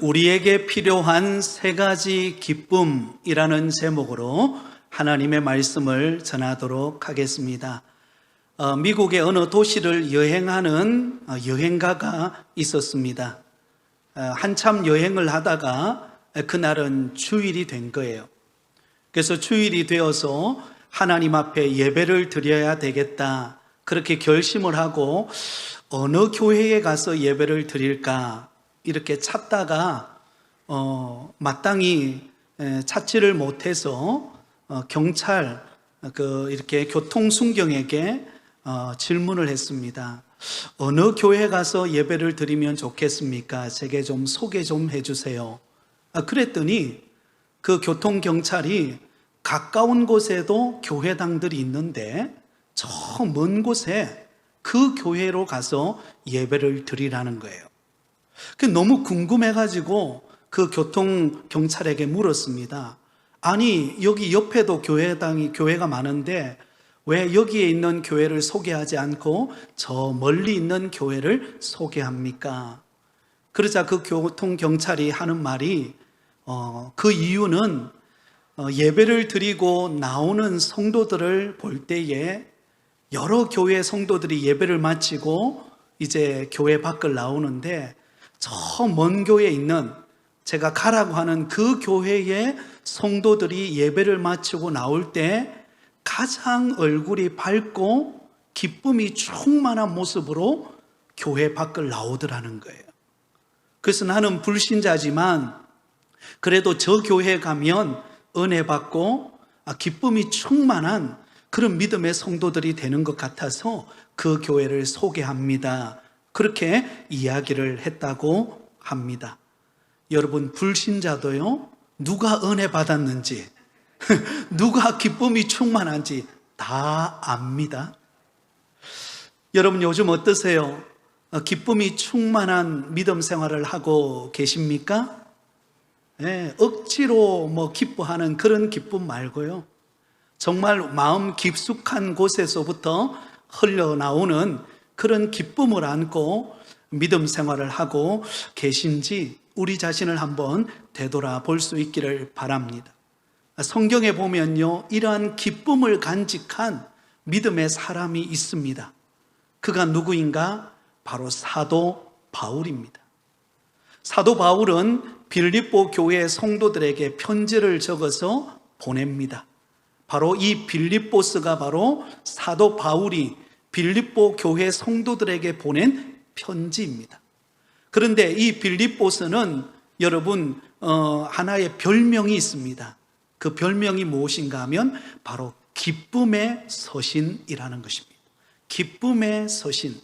우리에게 필요한 세 가지 기쁨이라는 제목으로 하나님의 말씀을 전하도록 하겠습니다. 미국의 어느 도시를 여행하는 여행가가 있었습니다. 한참 여행을 하다가 그날은 주일이 된 거예요. 그래서 주일이 되어서 하나님 앞에 예배를 드려야 되겠다, 그렇게 결심을 하고 어느 교회에 가서 예배를 드릴까 이렇게 찾다가 마땅히 찾지를 못해서 경찰 이렇게 교통순경에게 질문을 했습니다. 어느 교회 가서 예배를 드리면 좋겠습니까? 제게 좀 소개 좀 해주세요. 그랬더니 그 교통경찰이 가까운 곳에도 교회당들이 있는데 저 먼 곳에 그 교회로 가서 예배를 드리라는 거예요. 너무 궁금해가지고 그 교통경찰에게 물었습니다. 아니, 여기 옆에도 교회가 많은데 왜 여기에 있는 교회를 소개하지 않고 저 멀리 있는 교회를 소개합니까? 그러자 그 교통경찰이 하는 말이 그 이유는 예배를 드리고 나오는 성도들을 볼 때에 여러 교회 성도들이 예배를 마치고 이제 교회 밖을 나오는데 저 먼 교회에 있는 제가 가라고 하는 그 교회의 성도들이 예배를 마치고 나올 때 가장 얼굴이 밝고 기쁨이 충만한 모습으로 교회 밖을 나오더라는 거예요. 그래서 나는 불신자지만 그래도 저 교회에 가면 은혜 받고 기쁨이 충만한 그런 믿음의 성도들이 되는 것 같아서 그 교회를 소개합니다. 그렇게 이야기를 했다고 합니다. 여러분, 불신자도요, 누가 은혜 받았는지 누가 기쁨이 충만한지 다 압니다. 여러분, 요즘 어떠세요? 기쁨이 충만한 믿음 생활을 하고 계십니까? 억지로 기뻐하는 그런 기쁨 말고요, 정말 마음 깊숙한 곳에서부터 흘러나오는 그런 기쁨을 안고 믿음 생활을 하고 계신지 우리 자신을 한번 되돌아볼 수 있기를 바랍니다. 성경에 보면요, 이러한 기쁨을 간직한 믿음의 사람이 있습니다. 그가 누구인가? 바로 사도 바울입니다. 사도 바울은 빌립보 교회 성도들에게 편지를 적어서 보냅니다. 바로 이 빌립보스가 바로 사도 바울이 빌립보 교회 성도들에게 보낸 편지입니다. 그런데 이 빌립보스는 여러분 하나의 별명이 있습니다. 그 별명이 무엇인가 하면 바로 기쁨의 서신이라는 것입니다. 기쁨의 서신.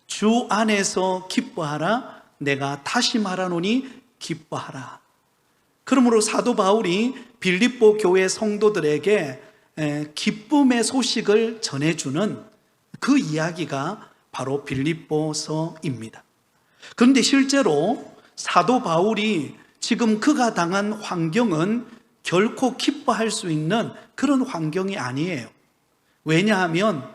주 안에서 기뻐하라. 내가 다시 말하노니 기뻐하라. 그러므로 사도 바울이 빌립보 교회 성도들에게 기쁨의 소식을 전해주는 그 이야기가 바로 빌립보서입니다. 그런데 실제로 사도 바울이 지금 그가 당한 환경은 결코 기뻐할 수 있는 그런 환경이 아니에요. 왜냐하면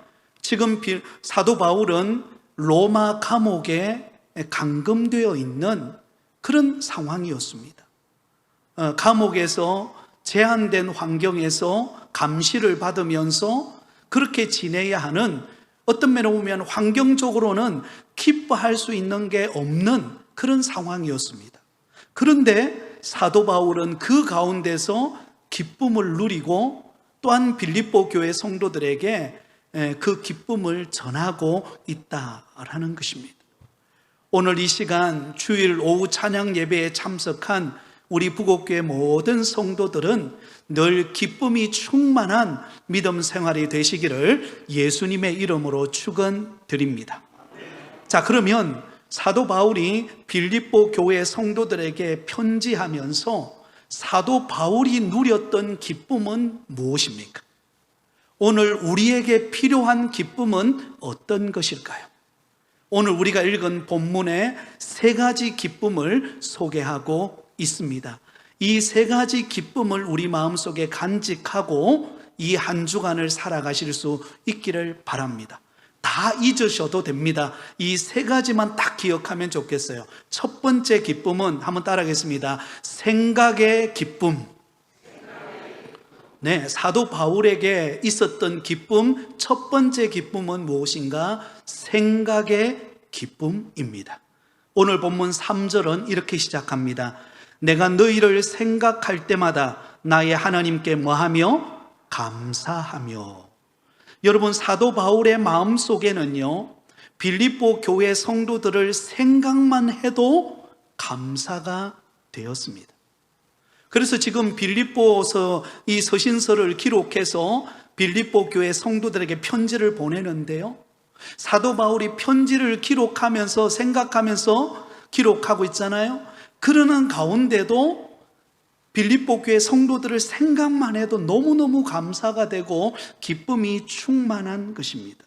지금 사도 바울은 로마 감옥에 감금되어 있는 그런 상황이었습니다. 감옥에서 제한된 환경에서 감시를 받으면서 그렇게 지내야 하는, 어떤 면으로 보면 환경적으로는 기뻐할 수 있는 게 없는 그런 상황이었습니다. 그런데 사도 바울은 그 가운데서 기쁨을 누리고 또한 빌립보 교회 성도들에게 그 기쁨을 전하고 있다라는 것입니다. 오늘 이 시간 주일 오후 찬양 예배에 참석한 우리 부곡교회 모든 성도들은 늘 기쁨이 충만한 믿음 생활이 되시기를 예수님의 이름으로 축원드립니다. 자, 그러면 사도 바울이 빌립보 교회 성도들에게 편지하면서 사도 바울이 누렸던 기쁨은 무엇입니까? 오늘 우리에게 필요한 기쁨은 어떤 것일까요? 오늘 우리가 읽은 본문의 세 가지 기쁨을 소개하고 있습니다. 이 세 가지 기쁨을 우리 마음속에 간직하고 이 한 주간을 살아가실 수 있기를 바랍니다. 다 잊으셔도 됩니다. 이 세 가지만 딱 기억하면 좋겠어요. 첫 번째 기쁨은 한번 따라하겠습니다. 생각의 기쁨. 네, 사도 바울에게 있었던 기쁨, 첫 번째 기쁨은 무엇인가? 생각의 기쁨입니다. 오늘 본문 3절은 이렇게 시작합니다. 내가 너희를 생각할 때마다 나의 하나님께 뭐하며? 감사하며. 여러분, 사도 바울의 마음속에는요, 빌립보 교회 성도들을 생각만 해도 감사가 되었습니다. 그래서 지금 빌립보서 이 서신서를 기록해서 빌립보 교회 성도들에게 편지를 보내는데요, 사도 바울이 편지를 기록하면서 생각하면서 기록하고 있잖아요. 그러는 가운데도 빌립보 교회 성도들을 생각만 해도 너무너무 감사가 되고 기쁨이 충만한 것입니다.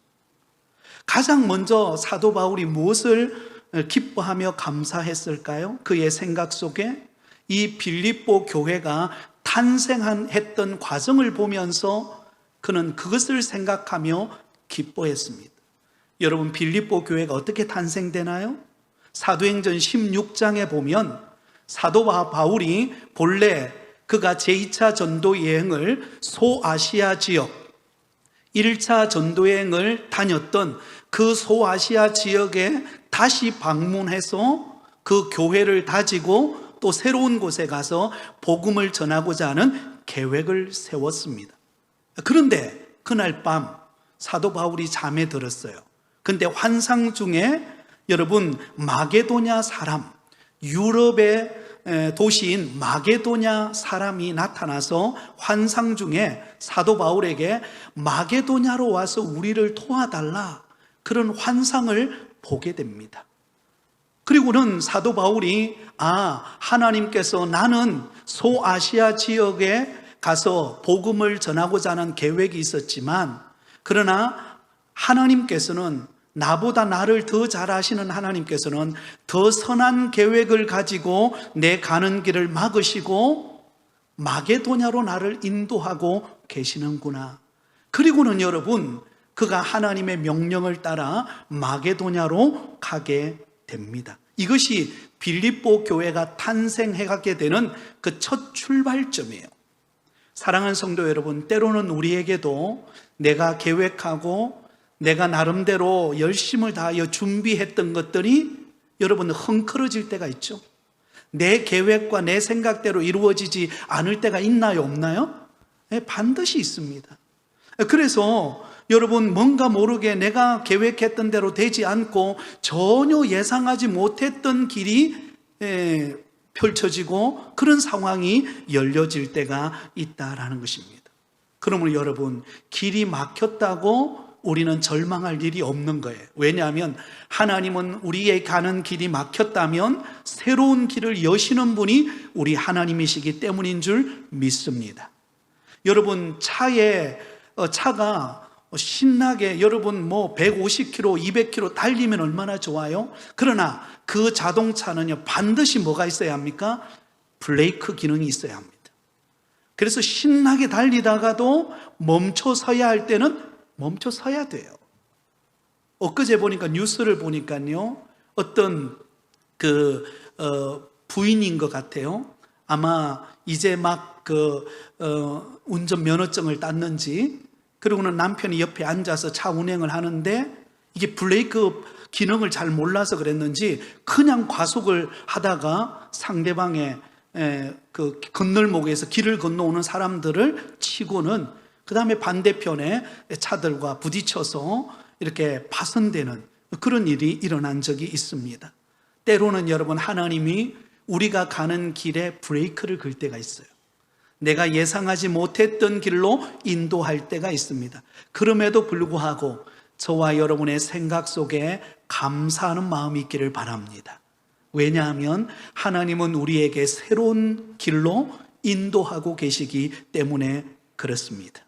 가장 먼저 사도 바울이 무엇을 기뻐하며 감사했을까요? 그의 생각 속에 이 빌립보 교회가 탄생했던 과정을 보면서 그는 그것을 생각하며 기뻐했습니다. 여러분, 빌립보 교회가 어떻게 탄생되나요? 사도행전 16장에 보면 사도 바울이 본래 그가 제2차 전도 여행을 소아시아 지역 1차 전도 여행을 다녔던 그 소아시아 지역에 다시 방문해서 그 교회를 다지고 또 새로운 곳에 가서 복음을 전하고자 하는 계획을 세웠습니다. 그런데 그날 밤 사도 바울이 잠에 들었어요. 근데 환상 중에 여러분, 마게도냐 사람, 유럽의 도시인 마게도냐 사람이 나타나서 환상 중에 사도 바울에게 마게도냐로 와서 우리를 도와달라, 그런 환상을 보게 됩니다. 그리고는 사도 바울이 하나님께서 나는 소아시아 지역에 가서 복음을 전하고자 하는 계획이 있었지만, 그러나 하나님께서는, 나보다 나를 더 잘 아시는 하나님께서는 더 선한 계획을 가지고 내 가는 길을 막으시고 마게도냐로 나를 인도하고 계시는구나. 그리고는 여러분, 그가 하나님의 명령을 따라 마게도냐로 가게 됩니다. 이것이 빌립보 교회가 탄생해가게 되는 그 첫 출발점이에요. 사랑하는 성도 여러분, 때로는 우리에게도 내가 계획하고 내가 나름대로 열심을 다하여 준비했던 것들이 여러분 헝클어질 때가 있죠. 내 계획과 내 생각대로 이루어지지 않을 때가 있나요, 없나요? 네, 반드시 있습니다. 그래서 여러분, 뭔가 모르게 내가 계획했던 대로 되지 않고 전혀 예상하지 못했던 길이 펼쳐지고 그런 상황이 열려질 때가 있다라는 것입니다. 그러므로 여러분, 길이 막혔다고 우리는 절망할 일이 없는 거예요. 왜냐하면 하나님은 우리의 가는 길이 막혔다면 새로운 길을 여시는 분이 우리 하나님이시기 때문인 줄 믿습니다. 여러분, 차가 신나게 여러분 150km, 200km 달리면 얼마나 좋아요? 그러나 그 자동차는요, 반드시 뭐가 있어야 합니까? 브레이크 기능이 있어야 합니다. 그래서 신나게 달리다가도 멈춰 서야 할 때는 멈춰 서야 돼요. 엊그제 보니까 뉴스를 보니까요, 어떤 부인인 것 같아요. 아마 이제 막 운전 면허증을 땄는지, 그리고는 남편이 옆에 앉아서 차 운행을 하는데 이게 브레이크 기능을 잘 몰라서 그랬는지 그냥 과속을 하다가 상대방의 그 건널목에서 길을 건너오는 사람들을 치고는 그 다음에 반대편에 차들과 부딪혀서 이렇게 파손되는 그런 일이 일어난 적이 있습니다. 때로는 여러분, 하나님이 우리가 가는 길에 브레이크를 걸 때가 있어요. 내가 예상하지 못했던 길로 인도할 때가 있습니다. 그럼에도 불구하고 저와 여러분의 생각 속에 감사하는 마음이 있기를 바랍니다. 왜냐하면 하나님은 우리에게 새로운 길로 인도하고 계시기 때문에 그렇습니다.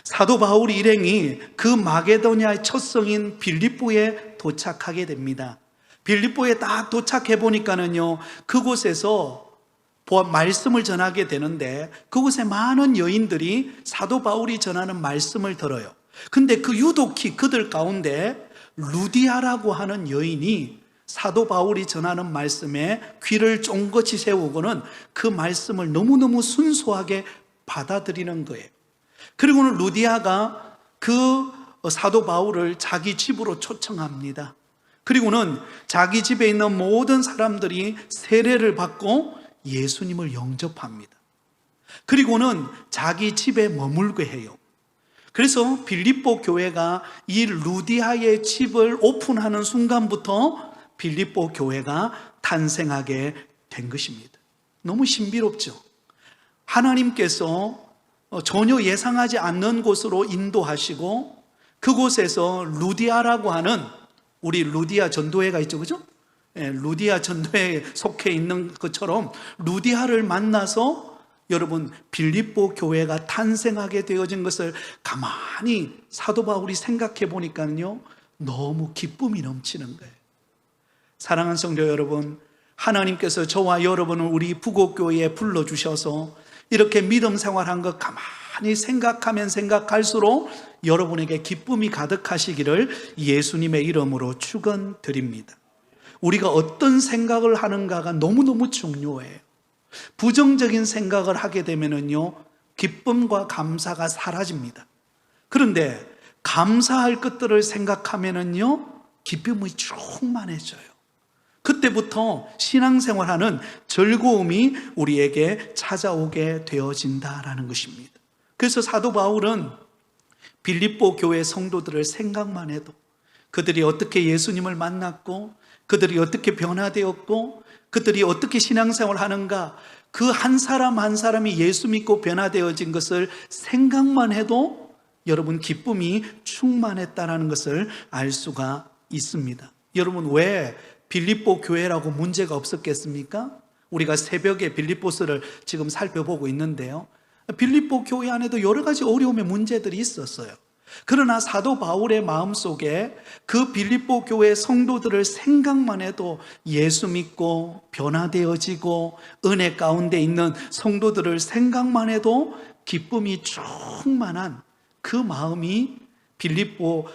사도 바울 일행이 그 마게도냐의 첫 성인 빌립보에 도착하게 됩니다. 빌립보에 딱 도착해 보니까는요, 그곳에서 말씀을 전하게 되는데 그곳에 많은 여인들이 사도 바울이 전하는 말씀을 들어요. 근데 그 유독히 그들 가운데 루디아라고 하는 여인이 사도 바울이 전하는 말씀에 귀를 쫑긋이 세우고는 그 말씀을 너무너무 순수하게 받아들이는 거예요. 그리고는 루디아가 그 사도 바울을 자기 집으로 초청합니다. 그리고는 자기 집에 있는 모든 사람들이 세례를 받고 예수님을 영접합니다. 그리고는 자기 집에 머물게 해요. 그래서 빌립보 교회가 이 루디아의 집을 오픈하는 순간부터 빌립보 교회가 탄생하게 된 것입니다. 너무 신비롭죠? 하나님께서 전혀 예상하지 않는 곳으로 인도하시고 그곳에서 루디아라고 하는, 우리 루디아 전도회가 있죠, 그죠? 루디아 전도회에 속해 있는 것처럼 루디아를 만나서 여러분 빌립보 교회가 탄생하게 되어진 것을 가만히 사도 바울이 생각해 보니까요, 너무 기쁨이 넘치는 거예요. 사랑하는 성도 여러분, 하나님께서 저와 여러분을 우리 부곡교회에 불러주셔서 이렇게 믿음 생활한 것 가만히 생각하면 생각할수록 여러분에게 기쁨이 가득하시기를 예수님의 이름으로 축원드립니다. 우리가 어떤 생각을 하는가가 너무너무 중요해요. 부정적인 생각을 하게 되면은요, 기쁨과 감사가 사라집니다. 그런데 감사할 것들을 생각하면은요, 기쁨이 충만해져요. 그때부터 신앙생활하는 즐거움이 우리에게 찾아오게 되어진다라는 것입니다. 그래서 사도 바울은 빌립보 교회 성도들을 생각만 해도, 그들이 어떻게 예수님을 만났고 그들이 어떻게 변화되었고 그들이 어떻게 신앙생활을 하는가, 그 한 사람 한 사람이 예수 믿고 변화되어진 것을 생각만 해도 여러분 기쁨이 충만했다는 것을 알 수가 있습니다. 여러분, 왜 빌립보 교회라고 문제가 없었겠습니까? 우리가 새벽에 빌립보서를 지금 살펴보고 있는데요, 빌립보 교회 안에도 여러 가지 어려움의 문제들이 있었어요. 그러나 사도 바울의 마음속에 그 빌립보 교회 성도들을 생각만 해도 예수 믿고 변화되어지고 은혜 가운데 있는 성도들을 생각만 해도 기쁨이 충만한 그 마음이 빌립보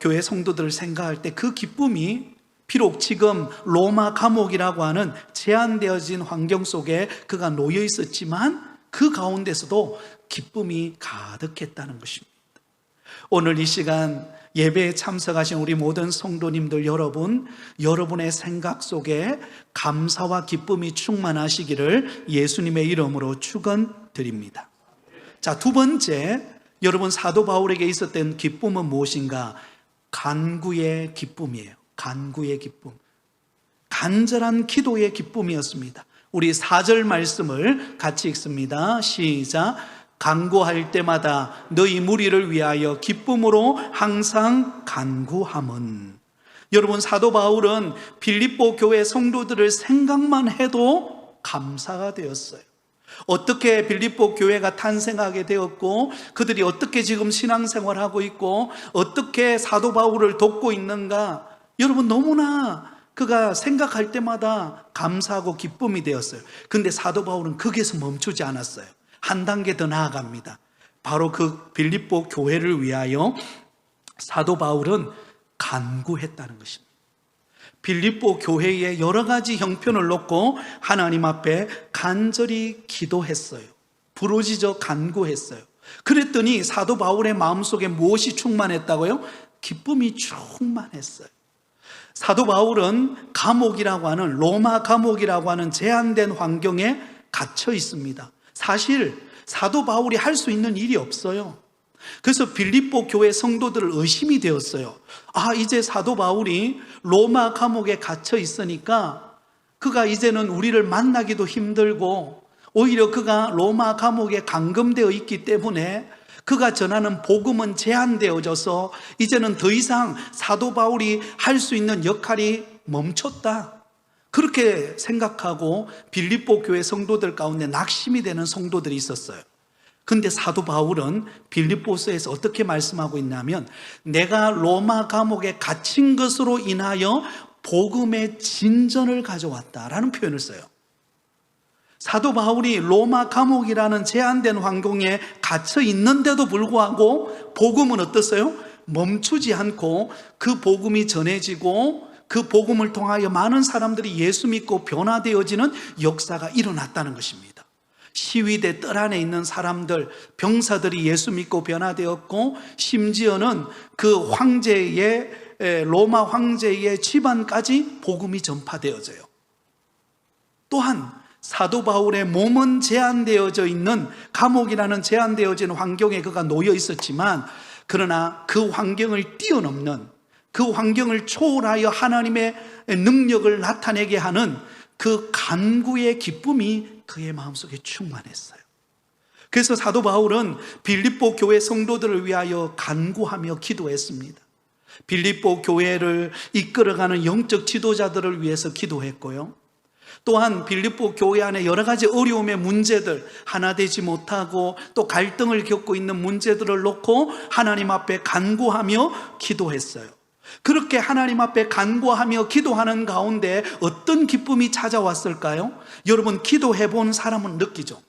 교회 성도들을 생각할 때 그 기쁨이, 비록 지금 로마 감옥이라고 하는 제한되어진 환경 속에 그가 놓여 있었지만 그 가운데서도 기쁨이 가득했다는 것입니다. 오늘 이 시간 예배에 참석하신 우리 모든 성도님들 여러분, 여러분의 생각 속에 감사와 기쁨이 충만하시기를 예수님의 이름으로 축원드립니다. 자, 두 번째, 여러분 사도 바울에게 있었던 기쁨은 무엇인가? 간구의 기쁨이에요. 간구의 기쁨, 간절한 기도의 기쁨이었습니다. 우리 4절 말씀을 같이 읽습니다. 시작. 간구할 때마다 너희 무리를 위하여 기쁨으로 항상 간구함은. 여러분, 사도 바울은 빌립보 교회 성도들을 생각만 해도 감사가 되었어요. 어떻게 빌립보 교회가 탄생하게 되었고 그들이 어떻게 지금 신앙생활하고 있고 어떻게 사도 바울을 돕고 있는가, 여러분 너무나 그가 생각할 때마다 감사하고 기쁨이 되었어요. 근데 사도 바울은 거기에서 멈추지 않았어요. 한 단계 더 나아갑니다. 바로 그 빌립보 교회를 위하여 사도 바울은 간구했다는 것입니다. 빌립보 교회의 여러 가지 형편을 놓고 하나님 앞에 간절히 기도했어요. 부르짖어 간구했어요. 그랬더니 사도 바울의 마음속에 무엇이 충만했다고요? 기쁨이 충만했어요. 사도 바울은 감옥이라고 하는, 로마 감옥이라고 하는 제한된 환경에 갇혀 있습니다. 사실 사도 바울이 할 수 있는 일이 없어요. 그래서 빌립보 교회 성도들을 의심이 되었어요. 이제 사도 바울이 로마 감옥에 갇혀 있으니까 그가 이제는 우리를 만나기도 힘들고 오히려 그가 로마 감옥에 감금되어 있기 때문에 그가 전하는 복음은 제한되어져서 이제는 더 이상 사도 바울이 할 수 있는 역할이 멈췄다, 그렇게 생각하고 빌립보 교회 성도들 가운데 낙심이 되는 성도들이 있었어요. 근데 사도 바울은 빌립보서에서 어떻게 말씀하고 있냐면, 내가 로마 감옥에 갇힌 것으로 인하여 복음의 진전을 가져왔다라는 표현을 써요. 사도 바울이 로마 감옥이라는 제한된 환경에 갇혀 있는데도 불구하고 복음은 어떻어요? 멈추지 않고 그 복음이 전해지고 그 복음을 통하여 많은 사람들이 예수 믿고 변화되어지는 역사가 일어났다는 것입니다. 시위대 뜰 안에 있는 사람들, 병사들이 예수 믿고 변화되었고, 심지어는 그 로마 황제의 집안까지 복음이 전파되어져요. 또한 사도 바울의 몸은 제한되어져 있는, 감옥이라는 제한되어진 환경에 그가 놓여 있었지만, 그러나 그 환경을 뛰어넘는, 그 환경을 초월하여 하나님의 능력을 나타내게 하는 그 간구의 기쁨이 그의 마음속에 충만했어요. 그래서 사도 바울은 빌립보 교회 성도들을 위하여 간구하며 기도했습니다. 빌립보 교회를 이끌어가는 영적 지도자들을 위해서 기도했고요. 또한 빌립보 교회 안에 여러 가지 어려움의 문제들, 하나 되지 못하고 또 갈등을 겪고 있는 문제들을 놓고 하나님 앞에 간구하며 기도했어요. 그렇게 하나님 앞에 간구하며 기도하는 가운데 어떤 기쁨이 찾아왔을까요? 여러분, 기도해 본 사람은 느끼죠.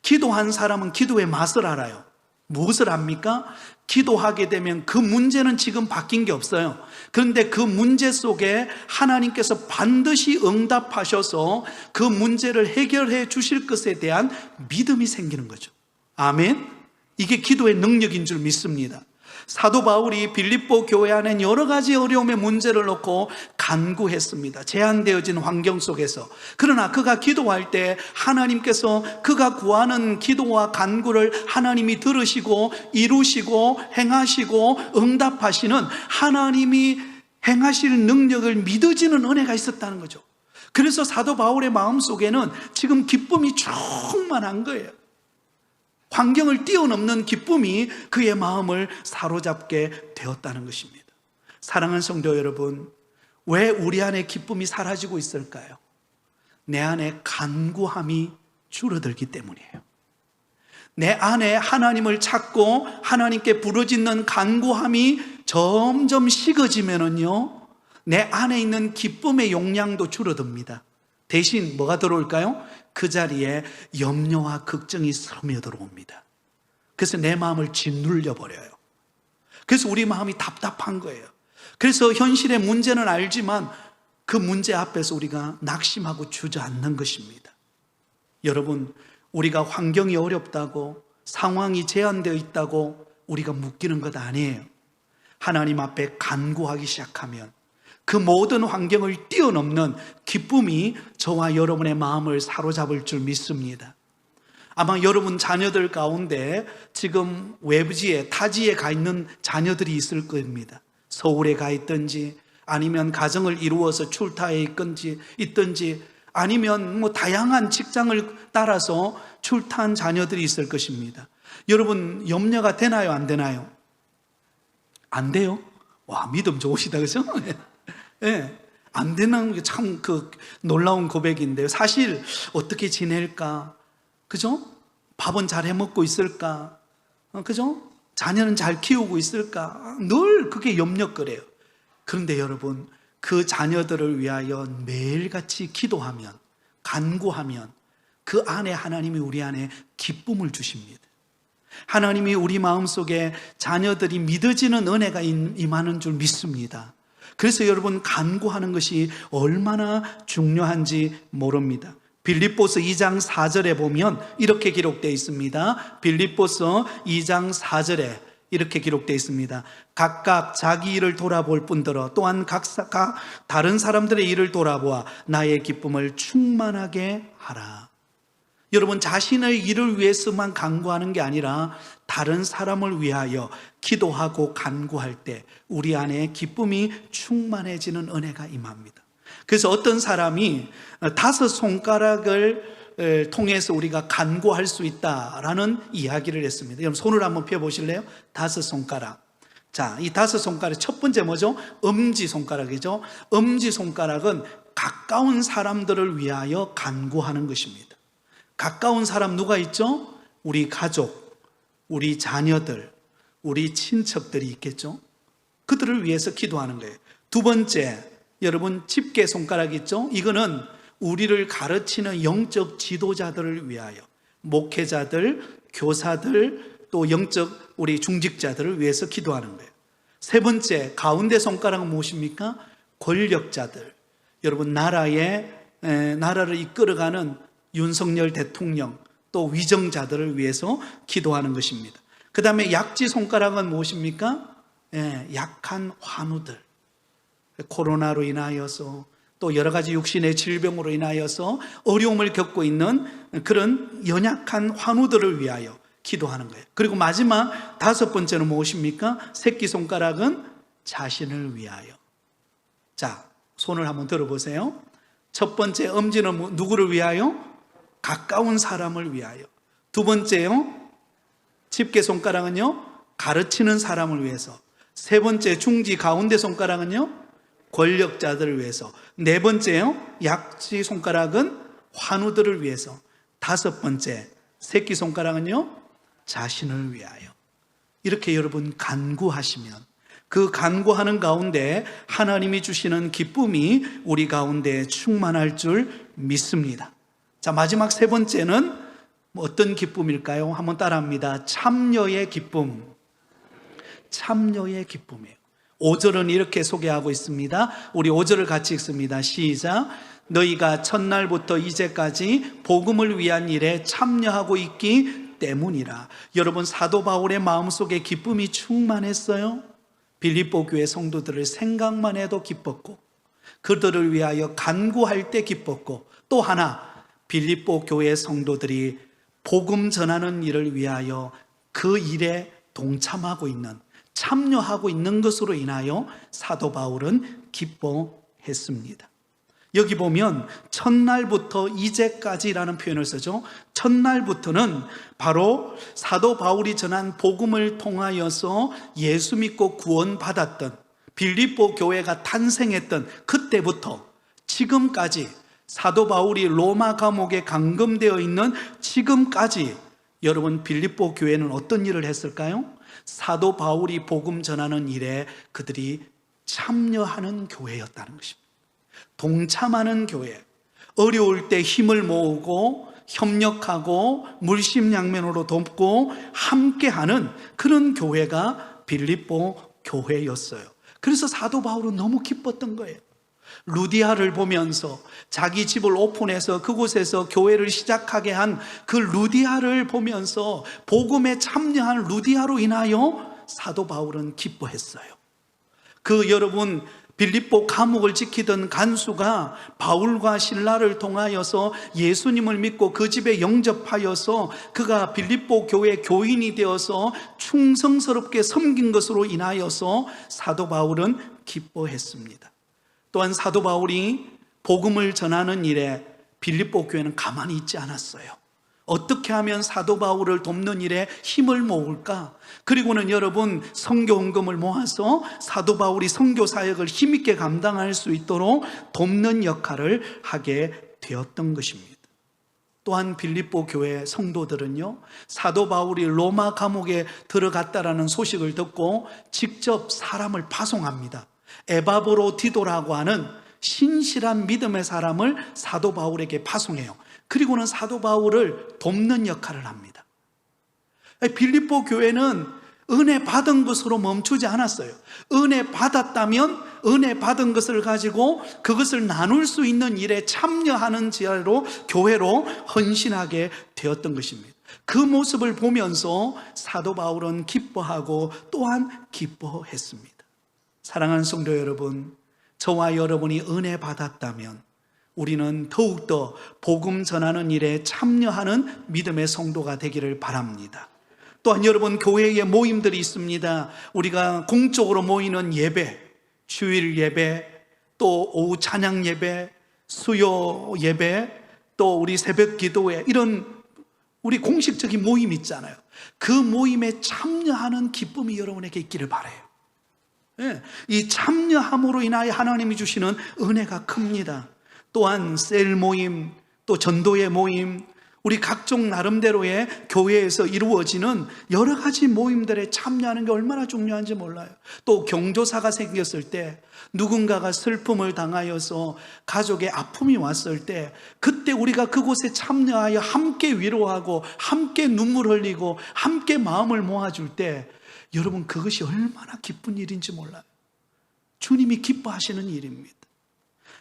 기도한 사람은 기도의 맛을 알아요. 무엇을 압니까? 기도하게 되면 그 문제는 지금 바뀐 게 없어요. 그런데 그 문제 속에 하나님께서 반드시 응답하셔서 그 문제를 해결해 주실 것에 대한 믿음이 생기는 거죠. 아멘. 이게 기도의 능력인 줄 믿습니다. 사도 바울이 빌립보 교회 안에 여러 가지 어려움의 문제를 놓고 간구했습니다. 제한되어진 환경 속에서. 그러나 그가 기도할 때 하나님께서 그가 구하는 기도와 간구를 하나님이 들으시고 이루시고 행하시고 응답하시는, 하나님이 행하실 능력을 믿어지는 은혜가 있었다는 거죠. 그래서 사도 바울의 마음속에는 지금 기쁨이 충만한 거예요. 환경을 뛰어넘는 기쁨이 그의 마음을 사로잡게 되었다는 것입니다. 사랑하는 성도 여러분, 왜 우리 안에 기쁨이 사라지고 있을까요? 내 안에 간구함이 줄어들기 때문이에요. 내 안에 하나님을 찾고 하나님께 부르짖는 간구함이 점점 식어지면은요, 내 안에 있는 기쁨의 용량도 줄어듭니다. 대신 뭐가 들어올까요? 그 자리에 염려와 걱정이 스며들어옵니다. 그래서 내 마음을 짓눌려 버려요. 그래서 우리 마음이 답답한 거예요. 그래서 현실의 문제는 알지만 그 문제 앞에서 우리가 낙심하고 주저앉는 것입니다. 여러분, 우리가 환경이 어렵다고, 상황이 제한되어 있다고 우리가 묶이는 것 아니에요. 하나님 앞에 간구하기 시작하면 그 모든 환경을 뛰어넘는 기쁨이 저와 여러분의 마음을 사로잡을 줄 믿습니다. 아마 여러분 자녀들 가운데 지금 외부지에, 타지에 가 있는 자녀들이 있을 겁니다. 서울에 가 있든지, 아니면 가정을 이루어서 출타에 있든지, 아니면 다양한 직장을 따라서 출타한 자녀들이 있을 것입니다. 여러분, 염려가 되나요, 안 되나요? 안 돼요? 와, 믿음 좋으시다, 그죠? 네, 안 되는 게 참 놀라운 고백인데요. 사실 어떻게 지낼까? 그죠? 밥은 잘 해먹고 있을까? 그죠? 자녀는 잘 키우고 있을까? 늘 그게 염려거려요. 그런데 여러분, 그 자녀들을 위하여 매일같이 기도하면, 간구하면 그 안에 하나님이 우리 안에 기쁨을 주십니다. 하나님이 우리 마음속에 자녀들이 믿어지는 은혜가 임하는 줄 믿습니다. 그래서 여러분, 간구하는 것이 얼마나 중요한지 모릅니다. 빌립보서 2장 4절에 보면 이렇게 기록되어 있습니다. 빌립보서 2장 4절에 이렇게 기록되어 있습니다. 각각 자기 일을 돌아볼 뿐더러 또한 각각 다른 사람들의 일을 돌아보아 나의 기쁨을 충만하게 하라. 여러분, 자신의 일을 위해서만 간구하는 게 아니라 다른 사람을 위하여 기도하고 간구할 때 우리 안에 기쁨이 충만해지는 은혜가 임합니다. 그래서 어떤 사람이 5 손가락을 통해서 우리가 간구할 수 있다라는 이야기를 했습니다. 여러분, 손을 한번 펴보실래요? 5 손가락. 자, 이 5 손가락 첫 번째 뭐죠? 엄지손가락이죠. 엄지손가락은 가까운 사람들을 위하여 간구하는 것입니다. 가까운 사람 누가 있죠? 우리 가족, 우리 자녀들, 우리 친척들이 있겠죠? 그들을 위해서 기도하는 거예요. 두 번째, 여러분 집게 손가락 있죠? 이거는 우리를 가르치는 영적 지도자들을 위하여, 목회자들, 교사들, 또 영적 우리 중직자들을 위해서 기도하는 거예요. 세 번째, 가운데 손가락은 무엇입니까? 권력자들. 여러분, 나라를 이끌어가는 윤석열 대통령, 또 위정자들을 위해서 기도하는 것입니다. 그 다음에 약지 손가락은 무엇입니까? 약한 환우들. 코로나로 인하여서, 또 여러 가지 육신의 질병으로 인하여서 어려움을 겪고 있는 그런 연약한 환우들을 위하여 기도하는 거예요. 그리고 마지막 다섯 번째는 무엇입니까? 새끼손가락은 자신을 위하여. 자, 손을 한번 들어보세요. 첫 번째 엄지는 누구를 위하여? 가까운 사람을 위하여. 두 번째요, 집게손가락은요, 가르치는 사람을 위해서. 세 번째 중지 가운데 손가락은요, 권력자들을 위해서. 네 번째요, 약지 손가락은 환우들을 위해서. 다섯 번째 새끼 손가락은요, 자신을 위하여. 이렇게 여러분 간구하시면 그 간구하는 가운데 하나님이 주시는 기쁨이 우리 가운데 충만할 줄 믿습니다. 자, 마지막 세 번째는 어떤 기쁨일까요? 한번 따라합니다. 참여의 기쁨. 참여의 기쁨이에요. 5절은 이렇게 소개하고 있습니다. 우리 5절을 같이 읽습니다. 시작. 너희가 첫날부터 이제까지 복음을 위한 일에 참여하고 있기 때문이라. 여러분, 사도 바울의 마음속에 기쁨이 충만했어요. 빌립보 교회 성도들을 생각만 해도 기뻤고, 그들을 위하여 간구할 때 기뻤고, 또 하나 빌립보 교회 성도들이 복음 전하는 일을 위하여 그 일에 동참하고 있는, 참여하고 있는 것으로 인하여 사도 바울은 기뻐했습니다. 여기 보면 첫날부터 이제까지라는 표현을 쓰죠. 첫날부터는 바로 사도 바울이 전한 복음을 통하여서 예수 믿고 구원받았던 빌립보 교회가 탄생했던 그때부터 지금까지, 사도 바울이 로마 감옥에 감금되어 있는 지금까지 여러분, 빌립보 교회는 어떤 일을 했을까요? 사도 바울이 복음 전하는 일에 그들이 참여하는 교회였다는 것입니다. 동참하는 교회, 어려울 때 힘을 모으고 협력하고 물심양면으로 돕고 함께하는 그런 교회가 빌립보 교회였어요. 그래서 사도 바울은 너무 기뻤던 거예요. 루디아를 보면서, 자기 집을 오픈해서 그곳에서 교회를 시작하게 한 그 루디아를 보면서, 복음에 참여한 루디아로 인하여 사도 바울은 기뻐했어요. 여러분, 빌립보 감옥을 지키던 간수가 바울과 실라를 통하여서 예수님을 믿고 그 집에 영접하여서 그가 빌립보 교회 교인이 되어서 충성스럽게 섬긴 것으로 인하여서 사도 바울은 기뻐했습니다. 또한 사도 바울이 복음을 전하는 일에 빌립보 교회는 가만히 있지 않았어요. 어떻게 하면 사도 바울을 돕는 일에 힘을 모을까? 그리고는 여러분, 선교 헌금을 모아서 사도 바울이 선교 사역을 힘있게 감당할 수 있도록 돕는 역할을 하게 되었던 것입니다. 또한 빌립보 교회 성도들은요, 사도 바울이 로마 감옥에 들어갔다라는 소식을 듣고 직접 사람을 파송합니다. 에바브로디도라고 하는 신실한 믿음의 사람을 사도 바울에게 파송해요. 그리고는 사도 바울을 돕는 역할을 합니다. 빌립보 교회는 은혜 받은 것으로 멈추지 않았어요. 은혜 받았다면 은혜 받은 것을 가지고 그것을 나눌 수 있는 일에 참여하는 지혜로, 교회로 헌신하게 되었던 것입니다. 그 모습을 보면서 사도 바울은 기뻐하고 또한 기뻐했습니다. 사랑하는 성도 여러분, 저와 여러분이 은혜 받았다면 우리는 더욱더 복음 전하는 일에 참여하는 믿음의 성도가 되기를 바랍니다. 또한 여러분, 교회에 모임들이 있습니다. 우리가 공적으로 모이는 예배, 주일 예배, 또 오후 찬양 예배, 수요 예배, 또 우리 새벽 기도회, 이런 우리 공식적인 모임 있잖아요. 그 모임에 참여하는 기쁨이 여러분에게 있기를 바라요. 이 참여함으로 인하여 하나님이 주시는 은혜가 큽니다. 또한 셀 모임, 또 전도의 모임, 우리 각종 나름대로의 교회에서 이루어지는 여러 가지 모임들에 참여하는 게 얼마나 중요한지 몰라요. 또 경조사가 생겼을 때, 누군가가 슬픔을 당하여서 가족의 아픔이 왔을 때, 그때 우리가 그곳에 참여하여 함께 위로하고 함께 눈물 흘리고 함께 마음을 모아줄 때, 여러분 그것이 얼마나 기쁜 일인지 몰라요. 주님이 기뻐하시는 일입니다.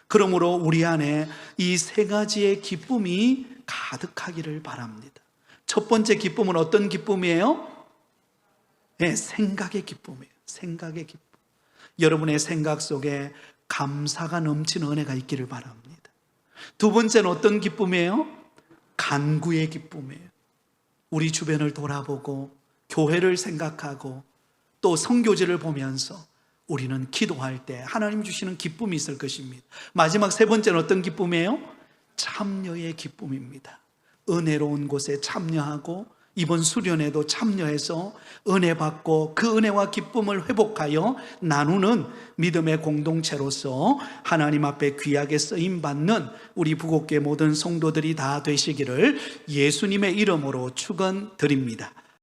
그러므로 우리 안에 이 세 가지의 기쁨이 가득하기를 바랍니다. 첫 번째 기쁨은 어떤 기쁨이에요? 네, 생각의 기쁨이에요. 생각의 기쁨. 여러분의 생각 속에 감사가 넘치는 은혜가 있기를 바랍니다. 두 번째는 어떤 기쁨이에요? 간구의 기쁨이에요. 우리 주변을 돌아보고 교회를 생각하고 또 선교지를 보면서 우리는 기도할 때 하나님 주시는 기쁨이 있을 것입니다. 마지막 세 번째는 어떤 기쁨이에요? 참여의 기쁨입니다. 은혜로운 곳에 참여하고 이번 수련회도 참여해서 은혜 받고 그 은혜와 기쁨을 회복하여 나누는 믿음의 공동체로서 하나님 앞에 귀하게 쓰임받는 우리 부곡교회 모든 성도들이 다 되시기를 예수님의 이름으로 축원드립니다.